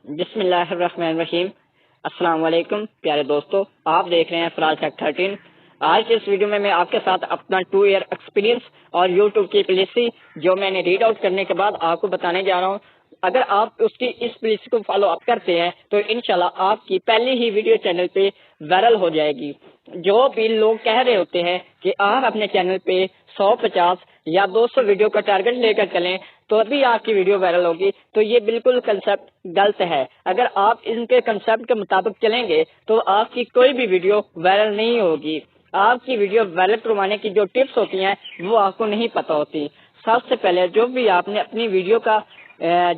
بسم اللہ الرحمن الرحیم۔ السلام علیکم پیارے دوستو، آپ دیکھ رہے ہیں فراز ٹیک 13۔ آج کے اس ویڈیو میں آپ کے ساتھ اپنا 2 ایئر ایکسپیرینس اور یوٹیوب کی پالیسی جو میں نے ریڈ آؤٹ کرنے کے بعد آپ کو بتانے جا رہا ہوں۔ اگر آپ اس کی اس پالیسی کو فالو اپ کرتے ہیں تو انشاءاللہ آپ کی پہلی ہی ویڈیو چینل پہ وائرل ہو جائے گی۔ جو بھی لوگ کہہ رہے ہوتے ہیں کہ آپ اپنے چینل پہ 150 یا 200 ویڈیو کا ٹارگٹ لے کر چلیں تو ابھی آپ کی ویڈیو وائرل ہوگی، تو یہ بالکل کنسپٹ غلط ہے۔ اگر آپ ان کے کنسپٹ کے مطابق چلیں گے تو آپ کی کوئی بھی ویڈیو وائرل نہیں ہوگی۔ آپ کی ویڈیو وائرل کروانے کی جو ٹپس ہوتی ہیں وہ آپ کو نہیں پتہ ہوتی۔ سب سے پہلے جو بھی آپ نے اپنی ویڈیو کا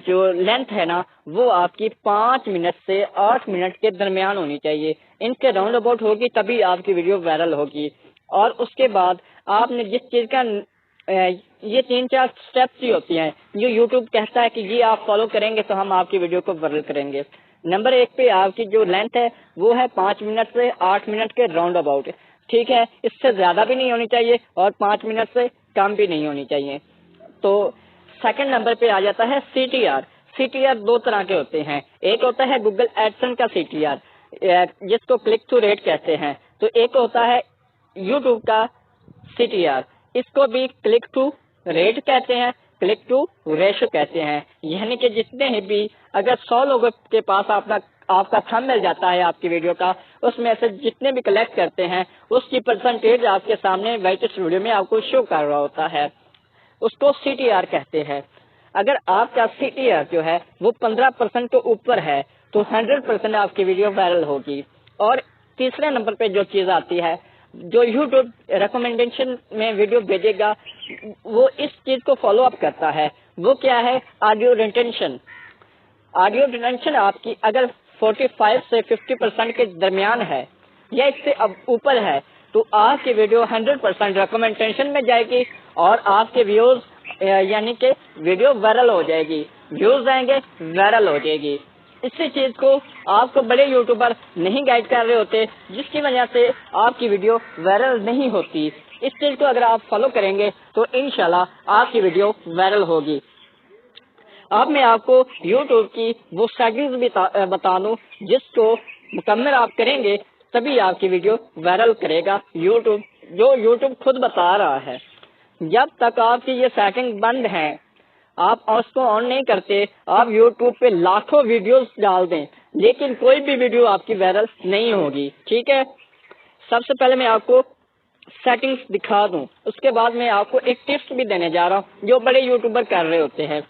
جو لینتھ ہے نا وہ آپ کی 5 منٹ سے 8 منٹ کے درمیان ہونی چاہیے۔ ان کے راؤنڈ اباؤٹ ہوگی تبھی آپ کی ویڈیو وائرل ہوگی۔ اور اس کے بعد آپ نے جس چیز کا یہ 3-4 سٹیپس ہی ہوتی ہیں جو یوٹیوب کہتا ہے کہ یہ آپ فالو کریں گے تو ہم آپ کی ویڈیو کو وائرل کریں گے۔ نمبر 1 پہ آپ کی جو لینتھ ہے وہ ہے 5 منٹ سے 8 منٹ کے راؤنڈ اباؤٹ، ٹھیک ہے۔ اس سے زیادہ بھی نہیں ہونی چاہیے اور 5 منٹ سے کم بھی نہیں ہونی چاہیے۔ تو سیکنڈ نمبر پہ آ جاتا ہے C T R. C T R 2 طرح کے ہوتے ہیں، ایک ہوتا ہے گوگل ایڈسن کا سی ٹی آر جس کو کلک ٹو ریٹ کہتے ہیں، تو ایک ہوتا ہے یوٹیوب کا سی ٹی آر، اس کو بھی کلک ٹو ریٹ کہتے ہیں، کلک ٹو ریشو کہتے ہیں۔ یعنی کہ جتنے بھی اگر 100 لوگوں کے پاس آپ کا تھم مل جاتا ہے آپ کی ویڈیو کا، اس میں سے جتنے بھی کلیکٹ کرتے ہیں اس کی پرسنٹیج آپ کے سامنے وائٹس ویڈیو میں آپ کو شو کر رہا ہوتا ہے، اس کو سی ٹی آر کہتے ہیں۔ اگر آپ کا سی ٹی آر جو ہے وہ 15% کے اوپر ہے تو 100% آپ کی ویڈیو وائرل ہوگی۔ اور تیسرے نمبر پہ جو چیز آتی ہے جو یوٹیوب ریکمنڈیشن میں ویڈیو بھیجے گا وہ اس چیز کو فالو اپ کرتا ہے، وہ کیا ہے؟ Audio retention. آڈیو ریٹینشن آپ کی اگر 45 سے 50% کے درمیان ہے یا اس سے اب اوپر ہے تو آپ کی ویڈیو 100% ریکمنڈیشن میں جائے گی اور آپ کے ویوز یعنی کہ ویڈیو وائرل ہو جائے گی، ویوز آئیں گے وائرل ہو جائے گی۔ اسی چیز کو آپ کو بڑے یوٹیوبر نہیں گائیڈ کر رہے ہوتے جس کی وجہ سے آپ کی ویڈیو وائرل نہیں ہوتی۔ اس چیز کو اگر آپ فالو کریں گے تو انشاءاللہ آپ کی ویڈیو وائرل ہوگی۔ اب میں آپ کو یوٹیوب کی وہ سیٹنگز بھی بتا دوں جس کو مکمل آپ کریں گے تبھی آپ کی ویڈیو وائرل کرے گا یوٹیوب، جو یوٹیوب خود بتا رہا ہے۔ جب تک آپ کی یہ سیٹنگ بند ہے آپ اس کو آن نہیں کرتے، آپ یوٹیوب پہ لاکھوں ویڈیوز ڈال دیں لیکن کوئی بھی ویڈیو آپ کی وائرل نہیں ہوگی، ٹھیک ہے۔ سب سے پہلے میں آپ کو سیٹنگز دکھا دوں، اس کے بعد میں آپ کو ایک ٹپس بھی دینے جا رہا ہوں جو بڑے یوٹیوبر کر رہے ہوتے ہیں۔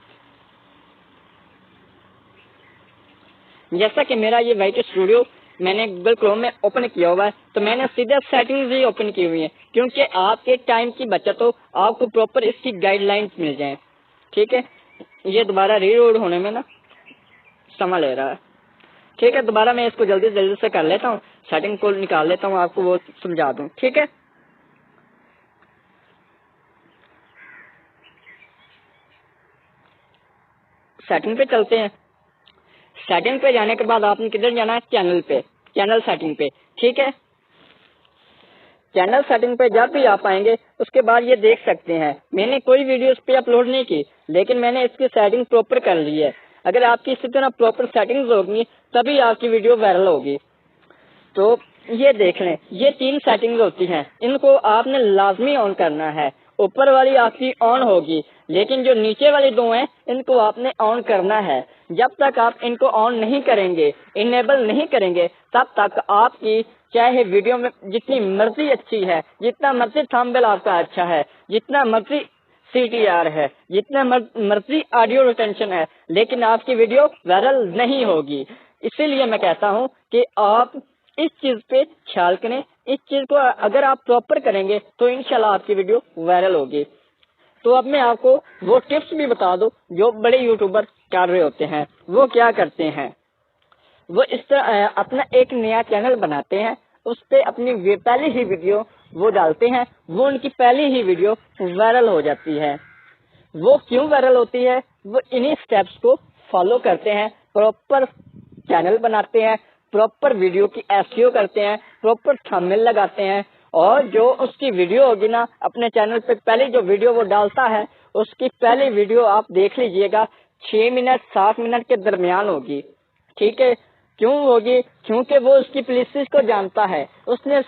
جیسا کہ میرا یہ وائٹ اسٹوڈیو میں نے گوگل کروم میں اوپن کیا ہوا ہے تو میں نے سیدھا سیٹنگز ہی اوپن کی ہوئی ہیں کیونکہ آپ کے ٹائم کی بچت ہو، آپ کو پراپر اس کی گائیڈ لائنز مل جائیں، ٹھیک ہے۔ یہ دوبارہ ری لوڈ ہونے میں نا سمجھ لے رہا ہے، ٹھیک ہے۔ دوبارہ میں اس کو جلدی جلدی سے کر لیتا ہوں، سیٹنگ کو نکال لیتا ہوں، آپ کو وہ سمجھا دوں، ٹھیک ہے۔ سیٹنگ پہ چلتے ہیں۔ سیٹنگ پہ جانے کے بعد آپ نے کدھر جانا ہے؟ چینل پہ، چینل سیٹنگ پہ، ٹھیک ہے۔ چینل سیٹنگ پہ جب بھی آپ آئیں گے اس کے بعد یہ دیکھ سکتے ہیں میں نے کوئی ویڈیو اس پہ اپلوڈ نہیں کی لیکن میں نے اس کی سیٹنگ پراپر کر لی ہے۔ اگر آپ کی اسی طرح پراپر سیٹنگز ہوگی تبھی آپ کی ویڈیو وائرل ہوگی۔ تو یہ دیکھ لیں، یہ 3 سیٹنگز ہوتی ہیں، ان کو آپ نے لازمی آن کرنا ہے۔ اوپر والی آپ کی آن ہوگی لیکن جو نیچے والی 2 ہیں ان کو آپ نے آن کرنا ہے۔ جب تک آپ ان کو آن نہیں کریں گے، انیبل نہیں کریں گے، تب تک آپ کی چاہے ویڈیو میں جتنی مرضی اچھی ہے، جتنا مرضی تھمبنیل آپ کا اچھا ہے، جتنا مرضی سی ٹی آر ہے، جتنا مرضی آڈیو ریٹینشن ہے، لیکن آپ کی ویڈیو وائرل نہیں ہوگی۔ اسی لیے میں کہتا ہوں کہ آپ اس چیز پہ خیال کریں، اس چیز کو اگر آپ پراپر کریں گے تو انشاءاللہ آپ کی ویڈیو وائرل ہوگی۔ تو اب میں آپ کو وہ ٹپس بھی بتا دوں جو بڑے یوٹیوبر کر رہے ہوتے ہیں۔ وہ کیا کرتے ہیں؟ وہ اس طرح اپنا ایک نیا چینل بناتے ہیں، اس پہ اپنی پہلی ہی ویڈیو وہ ڈالتے ہیں، وہ ان کی پہلی ہی ویڈیو وائرل ہو جاتی ہے۔ وہ کیوں وائرل ہوتی ہے؟ وہ انہی سٹیپس کو فالو کرتے ہیں، پراپر چینل بناتے ہیں، پراپر ویڈیو کی ایسیو کرتے ہیں، پراپر تھمبنیل لگاتے ہیں، اور جو اس کی ویڈیو ہوگی نا اپنے چینل پہ پہلی جو ویڈیو وہ ڈالتا ہے اس کی پہلی ویڈیو آپ دیکھ لیجئے گا 6 منٹ 7 منٹ کے درمیان ہوگی، ٹھیک ہے، کیوں ہوگی؟ کیونکہ وہ اس کی پالیسیز کو جانتا ہے، اس نے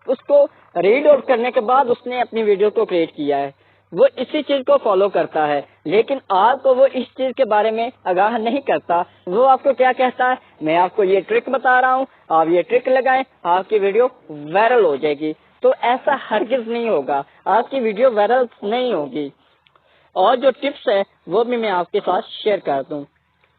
اس کو ریڈ آؤٹ کرنے کے بعد اس نے اپنی ویڈیو کو کریٹ کیا ہے، وہ اسی چیز کو فالو کرتا ہے۔ لیکن آپ کو وہ اس چیز کے بارے میں آگاہ نہیں کرتا، وہ آپ کو کیا کہتا ہے، میں آپ کو یہ ٹرک بتا رہا ہوں، آپ یہ ٹرک لگائیں، آپ کی ویڈیو وائرل ہو جائے گی۔ تو ایسا ہرگز نہیں ہوگا، آپ کی ویڈیو وائرل نہیں ہوگی۔ اور جو ٹپس ہے وہ بھی میں آپ کے ساتھ شیئر کر دوں۔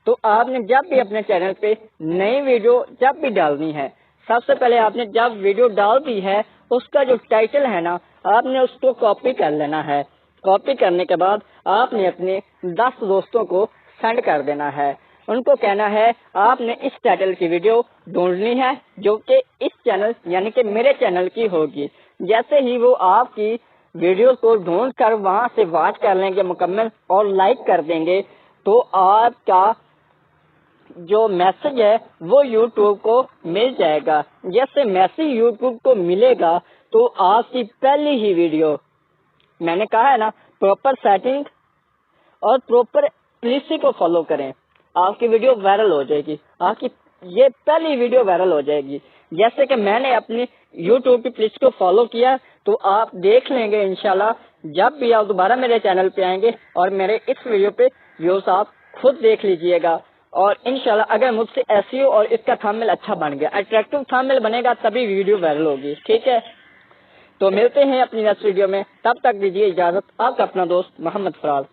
تو آپ نے جب بھی اپنے چینل پہ نئی ویڈیو جب بھی ڈالنی ہے، سب سے پہلے آپ نے جب ویڈیو ڈال دی ہے، اس کا جو ٹائٹل ہے نا، آپ نے اس کو کاپی کر لینا ہے۔ کاپی کرنے کے بعد آپ نے اپنے 10 دوستوں کو سینڈ کر دینا ہے، ان کو کہنا ہے آپ نے اس ٹائٹل کی ویڈیو ڈھونڈنی ہے جو کہ اس چینل یعنی کہ میرے چینل کی ہوگی۔ جیسے ہی وہ آپ کی ویڈیو کو ڈھونڈ کر وہاں سے واچ کر لیں گے مکمل اور لائک کر دیں گے، تو آپ کا جو میسج ہے وہ یوٹیوب کو مل جائے گا۔ جیسے میسج یوٹیوب کو ملے گا تو آپ کی پہلی ہی ویڈیو، میں نے کہا ہے نا، پراپر سیٹنگ اور پراپر پالیسی کو فالو کریں، آپ کی ویڈیو وائرل ہو جائے گی، آپ کی یہ پہلی ویڈیو وائرل ہو جائے گی۔ جیسے کہ میں نے اپنی یوٹیوب کی پالیسی کو فالو کیا، تو آپ دیکھ لیں گے انشاءاللہ جب بھی آپ دوبارہ میرے چینل پہ آئیں گے اور میرے اس ویڈیو پہ ویوز آپ خود دیکھ لیجئے گا، اور انشاءاللہ اگر مجھ سے ایسیو اور اس کا تھمبنیل اچھا بن گیا، اٹریکٹیو تھمبنیل بنے گا، تبھی ویڈیو وائرل ہوگی، ٹھیک ہے؟ تو ملتے ہیں اپنی نیکسٹ ویڈیو میں، تب تک دیجیے اجازت، آپ کا اپنا دوست محمد فراز۔